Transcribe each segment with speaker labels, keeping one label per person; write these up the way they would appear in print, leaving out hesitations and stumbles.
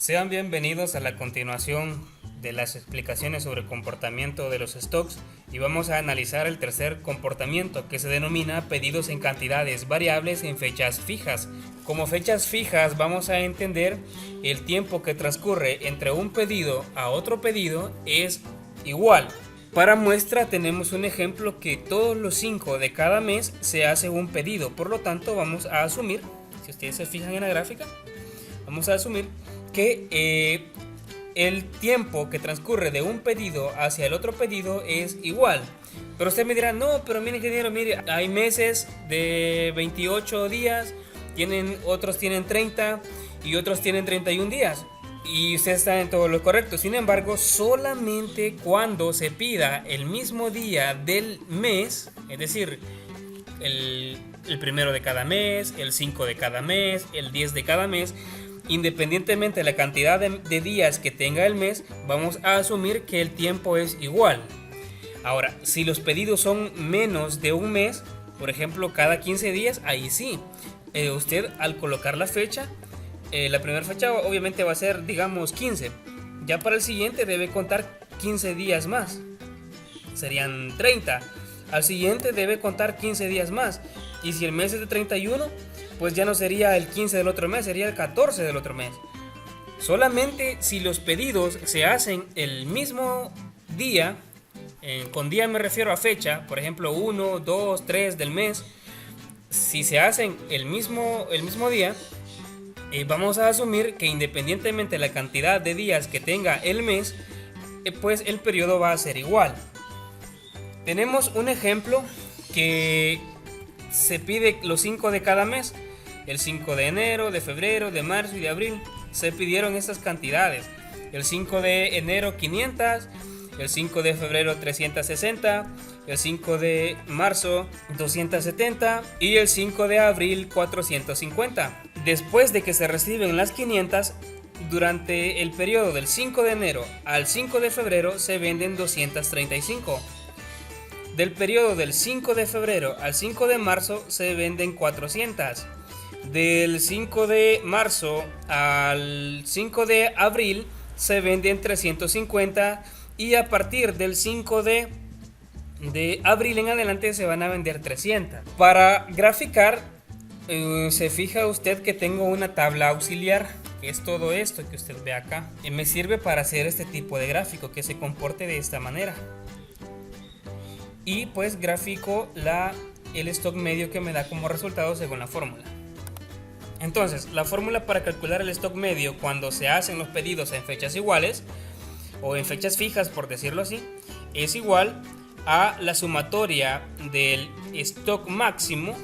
Speaker 1: Sean bienvenidos a la continuación de las explicaciones sobre el comportamiento de los stocks y vamos a analizar el tercer comportamiento que se denomina pedidos en cantidades variables en fechas fijas. Como fechas fijas vamos a entender el tiempo que transcurre entre un pedido a otro pedido es igual. Para muestra tenemos un ejemplo que todos los 5 de cada mes se hace un pedido, por lo tanto vamos a asumir, si ustedes se fijan en la gráfica, vamos a asumir que el tiempo que transcurre de un pedido hacia el otro pedido es igual. Pero usted me dirá, no, pero mire ingeniero, mire, hay meses de 28 días, otros tienen 30 y otros tienen 31 días. Y usted está en todo lo correcto. Sin embargo, solamente cuando se pida el mismo día del mes, es decir, el primero de cada mes, el 5 de cada mes, el 10 de cada mes, independientemente de la cantidad de días que tenga el mes, vamos a asumir que el tiempo es igual. Ahora, si los pedidos son menos de un mes, por ejemplo cada 15 días, ahí sí, usted al colocar la fecha, la primera fecha obviamente va a ser, digamos, 15. Ya para el siguiente debe contar 15 días más, serían 30. Al siguiente debe contar 15 días más. Y si el mes es de 31, pues ya no sería el 15 del otro mes, sería el 14 del otro mes. Solamente si los pedidos se hacen el mismo día, con día me refiero a fecha, por ejemplo 1, 2, 3 del mes, si se hacen el mismo día, vamos a asumir que independientemente de la cantidad de días que tenga el mes, pues el periodo va a ser igual. Tenemos un ejemplo que se pide los 5 de cada mes. El 5 de enero, de febrero, de marzo y de abril se pidieron estas cantidades. El 5 de enero 500, el 5 de febrero 360, el 5 de marzo 270 y el 5 de abril 450. Después de que se reciben las 500, durante el periodo del 5 de enero al 5 de febrero se venden 235. Del periodo del 5 de febrero al 5 de marzo se venden 400. Del 5 de marzo al 5 de abril se venden 350 y a partir del 5 de abril en adelante se van a vender 300. Para graficar, se fija usted que tengo una tabla auxiliar, que es todo esto que usted ve acá. Me sirve para hacer este tipo de gráfico que se comporte de esta manera. Y pues grafico el stock medio que me da como resultado según la fórmula. Entonces, la fórmula para calcular el stock medio cuando se hacen los pedidos en fechas iguales o en fechas fijas, por decirlo así, es igual a la sumatoria del stock máximo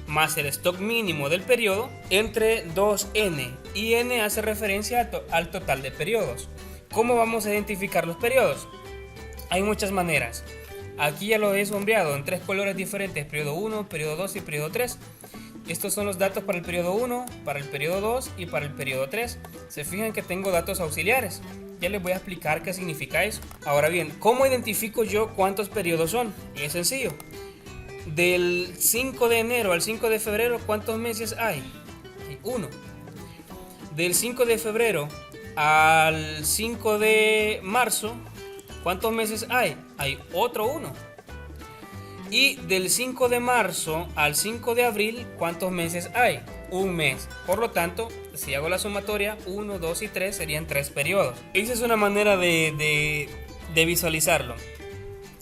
Speaker 1: más el stock mínimo del periodo entre 2n, y n hace referencia al total de periodos. ¿Cómo vamos a identificar los periodos? Hay muchas maneras. Aquí ya lo he sombreado en 3 colores diferentes: periodo 1, periodo 2 y periodo 3. Estos son los datos para el periodo 1, para el periodo 2 y para el periodo 3. Se fijan que tengo datos auxiliares. Ya les voy a explicar qué significa eso. Ahora bien, ¿cómo identifico yo cuántos periodos son? Es sencillo. Del 5 de enero al 5 de febrero, ¿cuántos meses hay? 1. Del 5 de febrero al 5 de marzo, ¿cuántos meses hay? Hay otro 1. Y del 5 de marzo al 5 de abril, ¿cuántos meses hay? Un mes. Por lo tanto, si hago la sumatoria, 1, 2 y 3 serían 3 periodos. Esa es una manera de visualizarlo.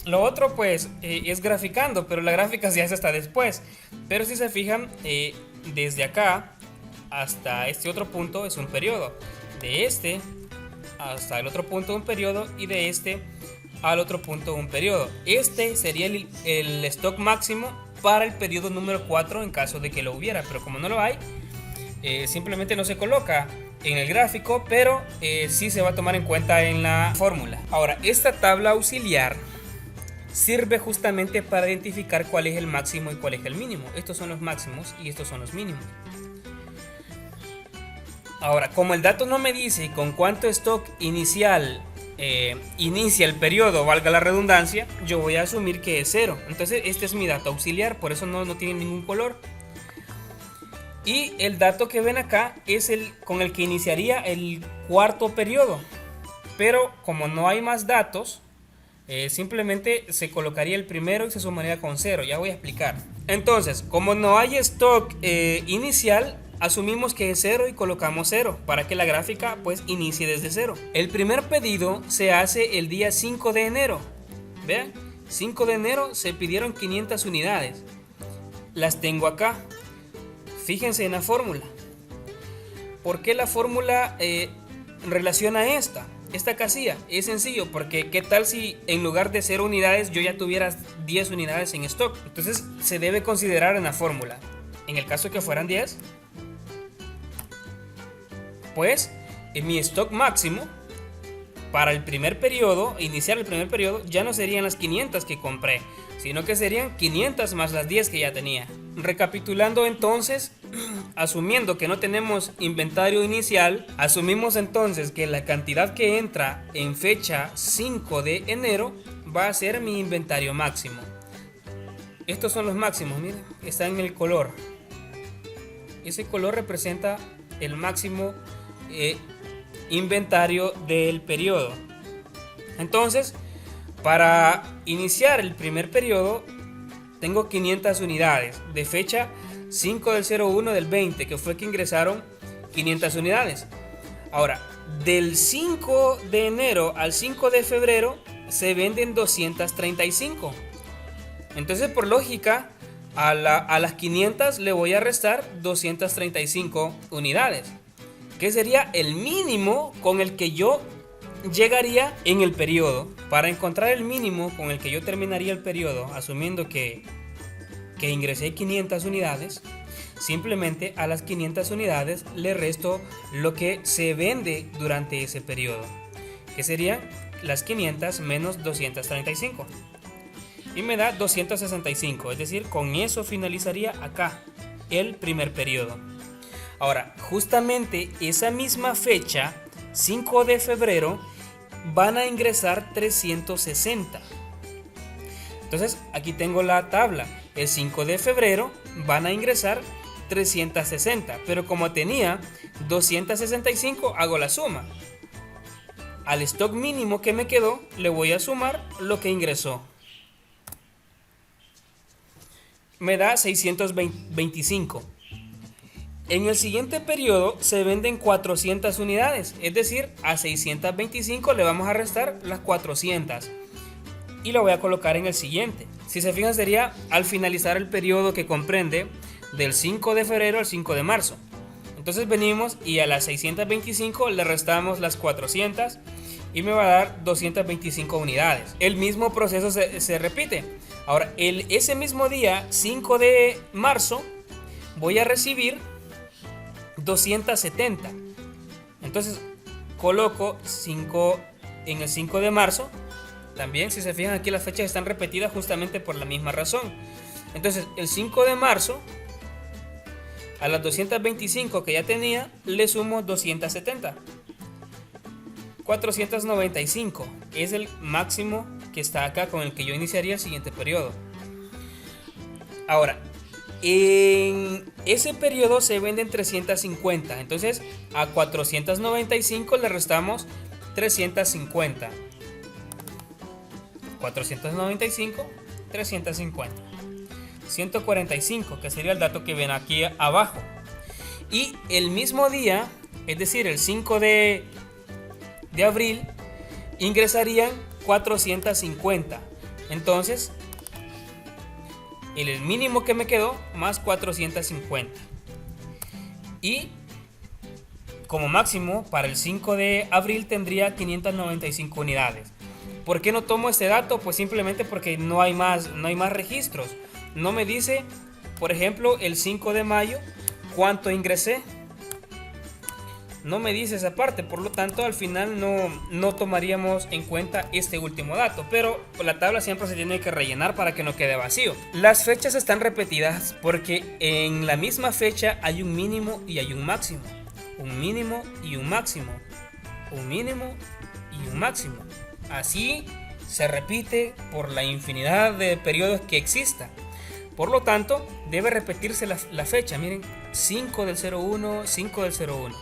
Speaker 1: Lo otro pues es graficando, pero la gráfica se hace hasta después. Pero si se fijan, desde acá hasta este otro punto es un periodo. De este hasta el otro punto un periodo y de este al otro punto un periodo. Este sería el stock máximo para el periodo número 4 en caso de que lo hubiera, pero como no lo hay, simplemente no se coloca en el gráfico, pero sí se va a tomar en cuenta en la fórmula. Ahora, esta tabla auxiliar sirve justamente para identificar cuál es el máximo y cuál es el mínimo. Estos son los máximos y estos son los mínimos. Ahora, como el dato no me dice con cuánto stock inicial inicia el periodo, valga la redundancia, yo voy a asumir que es 0. Entonces este es mi dato auxiliar, por eso no tiene ningún color. Y el dato que ven acá es el con el que iniciaría el cuarto periodo. Pero como no hay más datos, simplemente se colocaría el primero y se sumaría con 0. Ya voy a explicar. Entonces, como no hay stock inicial, asumimos que es 0 y colocamos 0 para que la gráfica pues inicie desde 0. El primer pedido se hace el día 5 de enero. Vean, 5 de enero se pidieron 500 unidades. Las tengo acá. Fíjense en la fórmula. ¿Por qué la fórmula relaciona esta casilla? Es sencillo, porque ¿qué tal si en lugar de 0 unidades yo ya tuviera 10 unidades en stock? Entonces se debe considerar en la fórmula. En el caso que fueran 10, pues en mi stock máximo para el primer periodo, iniciar el primer periodo, ya no serían las 500 que compré, sino que serían 500 más las 10 que ya tenía. Recapitulando entonces, asumiendo que no tenemos inventario inicial, asumimos entonces que la cantidad que entra en fecha 5 de enero va a ser mi inventario máximo. Estos son los máximos, miren, está en el color. Ese color representa el máximo inventario del periodo. Entonces, para iniciar el primer periodo tengo 500 unidades de fecha 5 del 01 del 20, que fue que ingresaron 500 unidades. Ahora, del 5 de enero al 5 de febrero se venden 235. Entonces, por lógica, a las 500 le voy a restar 235 unidades, que sería el mínimo con el que yo llegaría en el periodo. Para encontrar el mínimo con el que yo terminaría el periodo, asumiendo que ingresé 500 unidades, simplemente a las 500 unidades le resto lo que se vende durante ese periodo, que serían las 500 menos 235. Y me da 265, es decir, con eso finalizaría acá el primer periodo. Ahora, justamente esa misma fecha, 5 de febrero, van a ingresar 360. Entonces, aquí tengo la tabla. El 5 de febrero van a ingresar 360, pero como tenía 265, hago la suma. Al stock mínimo que me quedó, le voy a sumar lo que ingresó. Me da 625. En el siguiente periodo se venden 400 unidades, es decir, a 625 le vamos a restar las 400 y lo voy a colocar en el siguiente. Si se fijan, sería al finalizar el periodo que comprende del 5 de febrero al 5 de marzo. Entonces venimos y a las 625 le restamos las 400 y me va a dar 225 unidades. El mismo proceso se repite. Ahora, ese mismo día, 5 de marzo, voy a recibir 270. Entonces coloco 5 en el 5 de marzo. También, si se fijan, aquí las fechas están repetidas justamente por la misma razón. Entonces el 5 de marzo a las 225 que ya tenía le sumo 270. 495 es el máximo que está acá con el que yo iniciaría el siguiente periodo. Ahora, en ese periodo se venden 350, entonces a 495 le restamos 350. 495, 350. 145, que sería el dato que ven aquí abajo. Y el mismo día, es decir, el 5 de abril, ingresarían 450. Entonces, el mínimo que me quedó más 450. Y como máximo para el 5 de abril tendría 595 unidades. ¿Por qué no tomo este dato? Pues simplemente porque no hay más registros. No me dice, por ejemplo, el 5 de mayo cuánto ingresé. No me dice esa parte, por lo tanto al final no tomaríamos en cuenta este último dato, pero la tabla siempre se tiene que rellenar para que no quede vacío. Las fechas están repetidas porque en la misma fecha hay un mínimo y hay un máximo, un mínimo y un máximo, un mínimo y un máximo. Así se repite por la infinidad de periodos que existan. Por lo tanto, debe repetirse la fecha. Miren, 5 del 01, 5 del 01,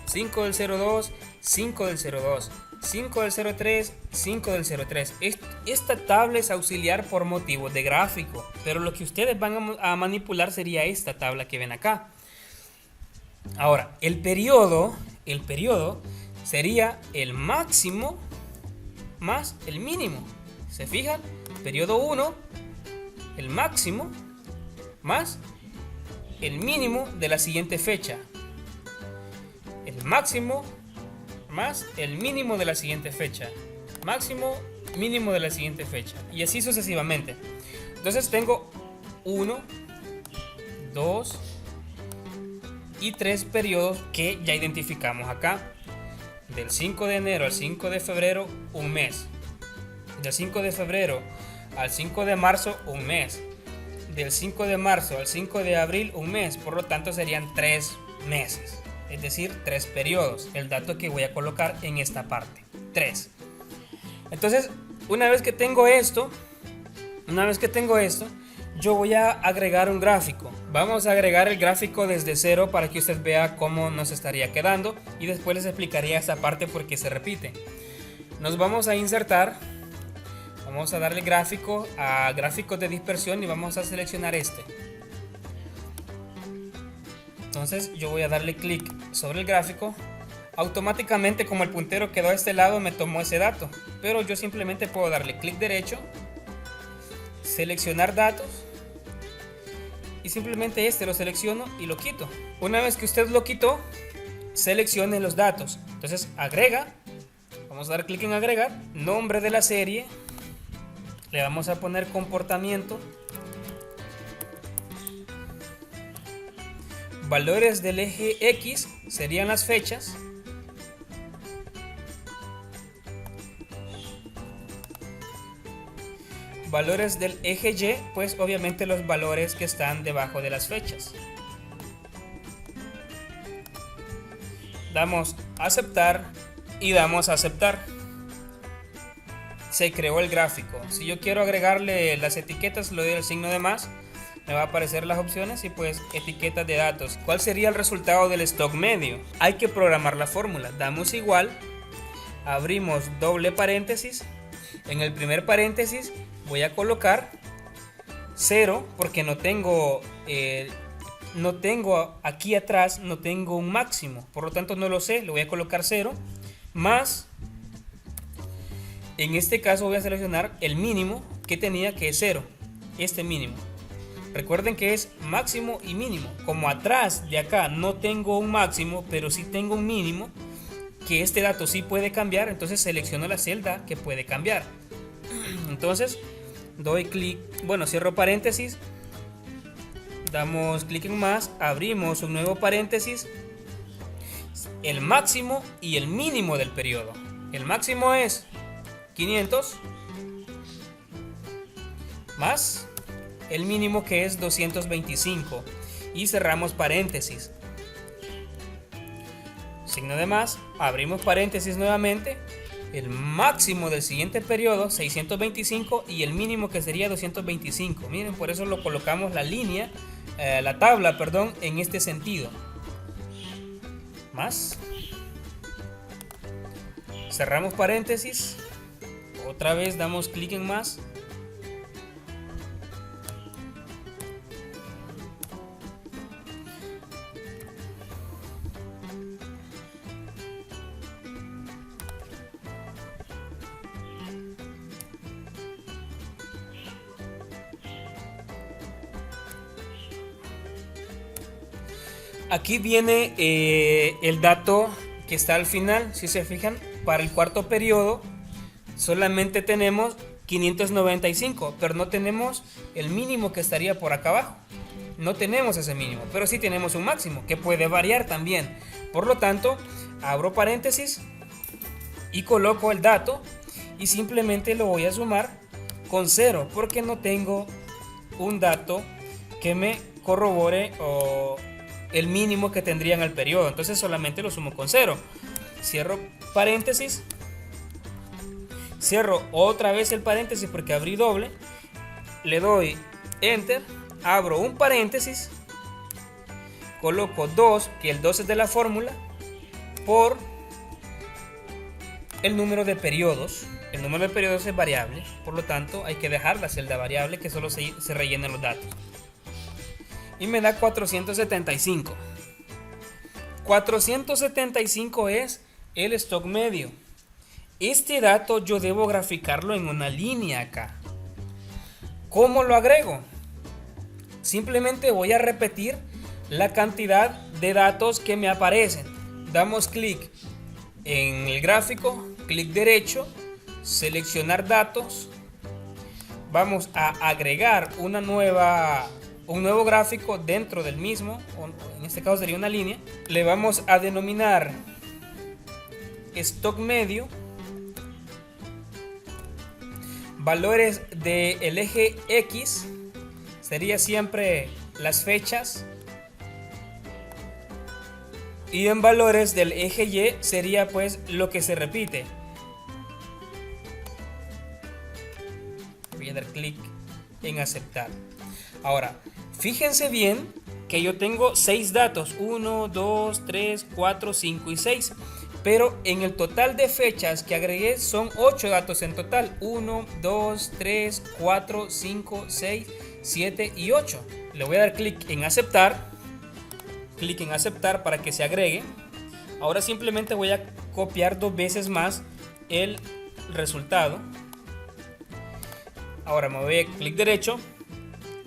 Speaker 1: 5 del 02, 5 del 02, 5 del 03, 5 del 03. Esta tabla es auxiliar por motivos de gráfico, pero lo que ustedes van a manipular sería esta tabla que ven acá. Ahora, el periodo sería el máximo más el mínimo. ¿Se fijan? Periodo 1, el máximo más el mínimo de la siguiente fecha. El máximo más el mínimo de la siguiente fecha. Máximo, mínimo de la siguiente fecha. Y así sucesivamente. Entonces tengo 1, 2 y 3 periodos que ya identificamos acá. Del 5 de enero al 5 de febrero, un mes. Del 5 de febrero al 5 de marzo, un mes. Del 5 de marzo al 5 de abril, un mes. Por lo tanto, serían 3 meses. Es decir, 3 periodos. El dato que voy a colocar en esta parte. 3. Entonces, una vez que tengo esto, yo voy a agregar un gráfico. Vamos a agregar el gráfico desde cero para que usted vea cómo nos estaría quedando. Y después les explicaría esta parte porque se repite. Nos vamos a insertar. Vamos a darle gráfico a gráficos de dispersión y vamos a seleccionar este. Entonces yo voy a darle clic sobre el gráfico. Automáticamente, como el puntero quedó a este lado, me tomó ese dato. Pero yo simplemente puedo darle clic derecho, seleccionar datos y simplemente lo selecciono y lo quito. Una vez que usted lo quitó, seleccione los datos. Entonces agrega, vamos a dar clic en agregar, nombre de la serie. Le vamos a poner comportamiento. Valores del eje X serían las fechas. Valores del eje Y, pues obviamente los valores que están debajo de las fechas. Damos aceptar y damos aceptar. Se creó el gráfico. Si yo quiero agregarle las etiquetas, le doy el signo de más. Me va a aparecer las opciones y pues etiquetas de datos. ¿Cuál sería el resultado del stock medio? Hay que programar la fórmula. Damos igual, abrimos doble paréntesis. En el primer paréntesis voy a colocar 0 porque no tengo aquí atrás, no tengo un máximo. Por lo tanto no lo sé, le voy a colocar 0 más. En este caso voy a seleccionar el mínimo que tenía, que es 0. Este mínimo. Recuerden que es máximo y mínimo. Como atrás de acá no tengo un máximo, pero sí tengo un mínimo, que este dato sí puede cambiar, entonces selecciono la celda que puede cambiar. Entonces doy clic, cierro paréntesis, damos clic en más, abrimos un nuevo paréntesis, el máximo y el mínimo del periodo. El máximo es 500 más el mínimo, que es 225, y cerramos paréntesis, signo de más, abrimos paréntesis nuevamente, el máximo del siguiente periodo 625 y el mínimo, que sería 225. Miren, por eso lo colocamos la tabla, en este sentido. Más, cerramos paréntesis, otra vez damos clic en más, aquí viene el dato que está al final. Si se fijan, para el cuarto periodo solamente tenemos 595, pero no tenemos el mínimo que estaría por acá abajo. No tenemos ese mínimo, pero sí tenemos un máximo que puede variar también. Por lo tanto, abro paréntesis y coloco el dato y simplemente lo voy a sumar con 0 porque no tengo un dato que me corrobore el mínimo que tendría en el periodo. Entonces solamente lo sumo con 0. Cierro paréntesis, cierro otra vez el paréntesis porque abrí doble, le doy enter abro un paréntesis, coloco 2, que el 2 es de la fórmula, por el número de periodos. El número de periodos es variable, por lo tanto hay que dejar la celda variable que solo se rellenen los datos. Y me da 475. 475 es el stock medio. Este dato yo debo graficarlo en una línea acá. ¿Cómo lo agrego? Simplemente voy a repetir la cantidad de datos que me aparecen. Damos clic en el gráfico, clic derecho, seleccionar datos. Vamos a agregar un nuevo gráfico dentro del mismo, en este caso sería una línea. Le vamos a denominar stock medio. Valores del eje X sería siempre las fechas, y en valores del eje Y sería pues lo que se repite. Voy a dar clic en aceptar. Ahora, fíjense bien que yo tengo 6 datos, 1, 2, 3, 4, 5 y 6. Pero en el total de fechas que agregué son 8 datos en total. 1, 2, 3, 4, 5, 6, 7 y 8. Le voy a dar clic en aceptar. Clic en aceptar para que se agregue. Ahora simplemente voy a copiar 2 veces más el resultado. Ahora me voy a clic derecho,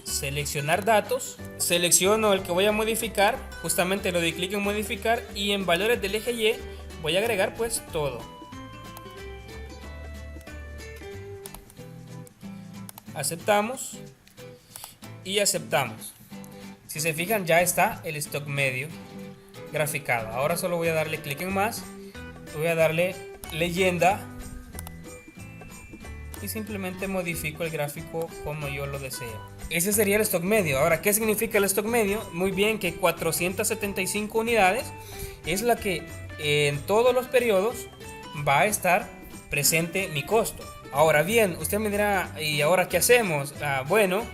Speaker 1: seleccionar datos, selecciono el que voy a modificar, justamente le doy clic en modificar, y en valores del eje Y voy a agregar pues todo. Aceptamos y aceptamos. Si se fijan, ya está el stock medio graficado. Ahora solo voy a darle clic en más, voy a darle leyenda y simplemente modifico el gráfico como yo lo deseo. Ese sería el stock medio. Ahora, ¿qué significa el stock medio? Muy bien, que 475 unidades es la que en todos los periodos va a estar presente mi costo. Ahora bien, usted me dirá, ¿y ahora qué hacemos? Bueno,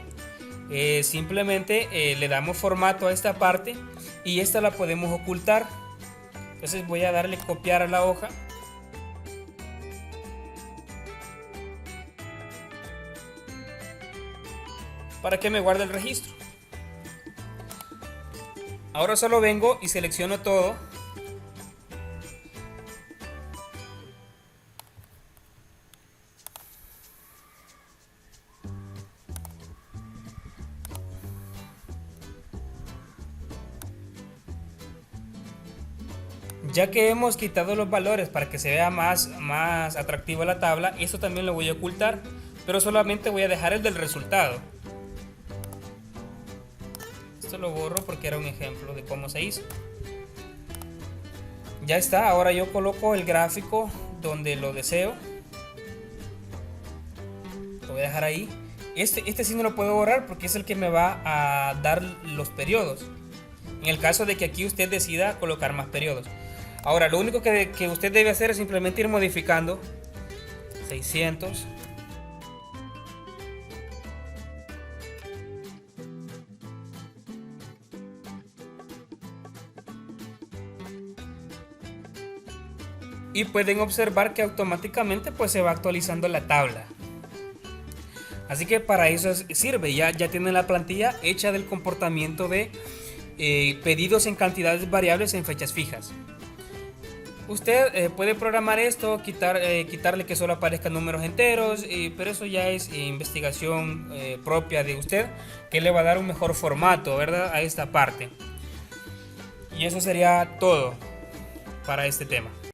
Speaker 1: simplemente le damos formato a esta parte y esta la podemos ocultar. Entonces voy a darle copiar a la hoja. Para que me guarde el registro. Ahora solo vengo y selecciono todo. Ya que hemos quitado los valores para que se vea más atractiva la tabla, eso también lo voy a ocultar, pero solamente voy a dejar el del resultado. Esto lo borro porque era un ejemplo de cómo se hizo. Ya está, ahora yo coloco el gráfico donde lo deseo. Lo voy a dejar ahí. Este sí no lo puedo borrar porque es el que me va a dar los periodos. En el caso de que aquí usted decida colocar más periodos. Ahora, lo único que usted debe hacer es simplemente ir modificando. 600. Y pueden observar que automáticamente pues se va actualizando la tabla. Así que para eso sirve. Ya tienen la plantilla hecha del comportamiento de pedidos en cantidades variables en fechas fijas. Usted puede programar esto, quitarle que solo aparezcan números enteros, pero eso ya es investigación propia de usted, que le va a dar un mejor formato, ¿verdad?, a esta parte. Y eso sería todo para este tema.